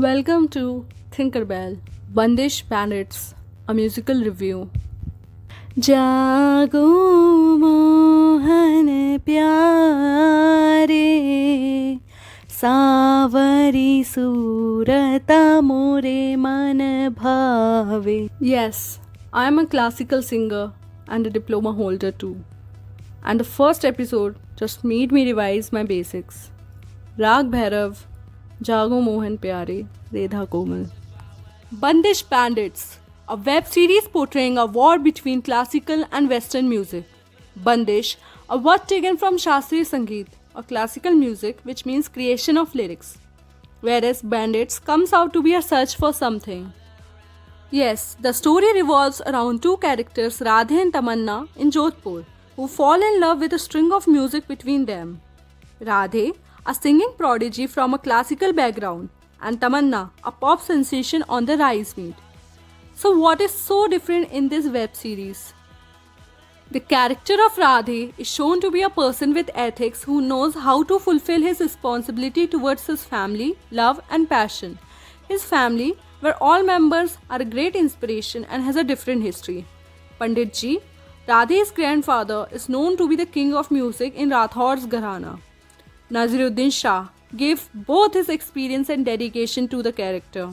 Welcome to Tinkerbell, Bandish Bandits, a musical review. जागो मोहन प्यारे सावरी सूरता मोरे मन भावे. Yes, I am a classical singer and a diploma holder too. And the first episode just made me revise my basics. Rag Bhairav, Jago Mohan Pyare, Redha Komal. Bandish Bandits, a web series portraying a war between classical and western music. Bandish, a word taken from Shastriya Sangeet, or classical music which means creation of lyrics. Whereas Bandits comes out to be a search for something. Yes, the story revolves around two characters, Radhe and Tamanna, in Jodhpur, who fall in love with a string of music between them. Radhe, a singing prodigy from a classical background, and Tamanna, a pop sensation on the rise meet. So, what is so different in this web series? The character of Radhe is shown to be a person with ethics who knows how to fulfill his responsibility towards his family, love, and passion. His family, where all members are a great inspiration and has a different history. Pandit Ji, Radhe's grandfather, is known to be the king of music in Rathor's Gharana. Naziruddin Shah gave both his experience and dedication to the character.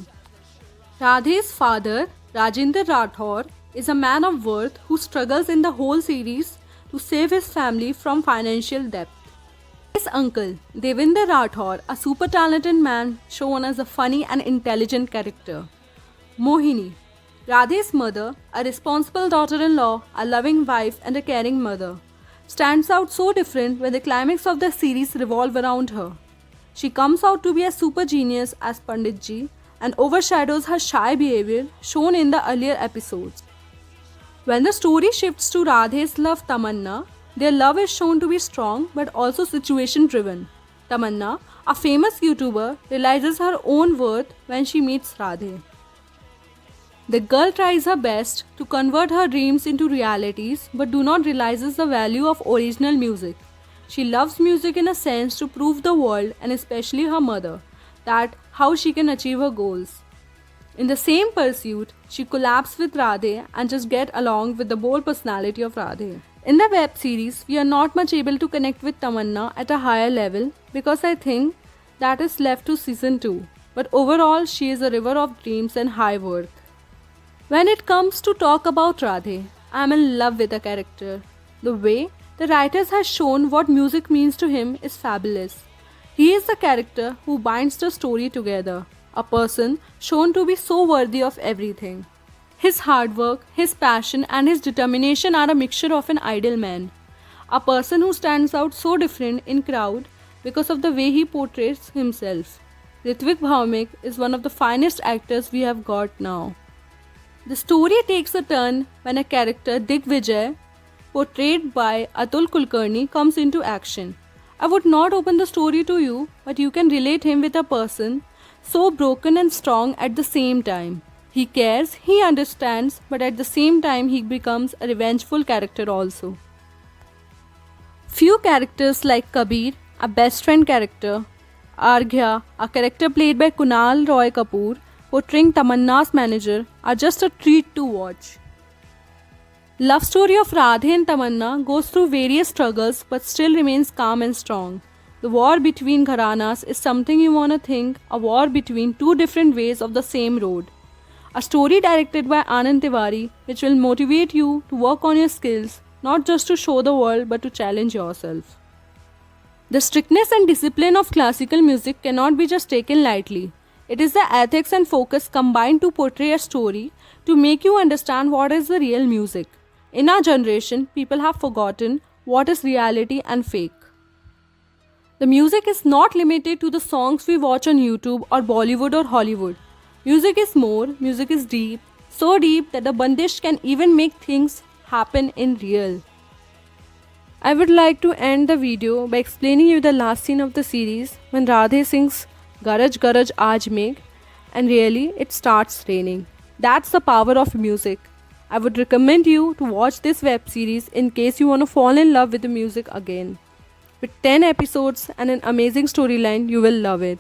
Radhe's father, Rajinder Rathor, is a man of worth who struggles in the whole series to save his family from financial debt. His uncle, Devinder Rathor, a super talented man shown as a funny and intelligent character. Mohini, Radhe's mother, a responsible daughter-in-law, a loving wife and a caring mother, stands out so different when the climax of the series revolve around her. She comes out to be a super genius as Pandit Ji and overshadows her shy behavior shown in the earlier episodes. When the story shifts to Radhe's love Tamanna, their love is shown to be strong but also situation driven. Tamanna, a famous YouTuber, realizes her own worth when she meets Radhe. The girl tries her best to convert her dreams into realities but do not realizes the value of original music. She loves music in a sense to prove the world and especially her mother that how she can achieve her goals. In the same pursuit, she collabs with Radhe and just get along with the bold personality of Radhe. In the web series, we are not much able to connect with Tamanna at a higher level because I think that is left to season 2. But overall, she is a river of dreams and high worth. When it comes to talk about Radhe, I am in love with the character. The way the writers have shown what music means to him is fabulous. He is the character who binds the story together, a person shown to be so worthy of everything. His hard work, his passion and his determination are a mixture of an ideal man. A person who stands out so different in crowd because of the way he portrays himself. Ritvik Bhaumik is one of the finest actors we have got now. The story takes a turn when a character Digvijay, portrayed by Atul Kulkarni, comes into action. I would not open the story to you, but you can relate him with a person so broken and strong at the same time. He cares, he understands, but at the same time he becomes a revengeful character also. Few characters like Kabir, a best friend character, Arghya, a character played by Kunal Roy Kapoor, portraying Tamanna's manager, are just a treat to watch. Love story of Radhe and Tamanna goes through various struggles but still remains calm and strong. The war between Gharanas is something you wanna think, a war between two different ways of the same road. A story directed by Anand Tiwari which will motivate you to work on your skills, not just to show the world but to challenge yourself. The strictness and discipline of classical music cannot be just taken lightly. It is the ethics and focus combined to portray a story to make you understand what is the real music. In our generation, people have forgotten what is reality and fake. The music is not limited to the songs we watch on YouTube or Bollywood or Hollywood. Music is more, music is deep, so deep that the Bandish can even make things happen in real. I would like to end the video by explaining you the last scene of the series when Radhe sings Garaj Garaj Aaj Megh and really it starts raining. That's the power of music. I would recommend you to watch this web series in case you want to fall in love with the music again. With 10 episodes and an amazing storyline, you will love it.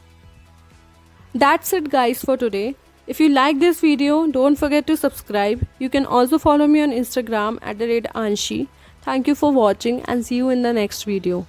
That's it guys for today. If you like this video, don't forget to subscribe. You can also follow me on Instagram @Anshi. Thank you for watching and see you in the next video.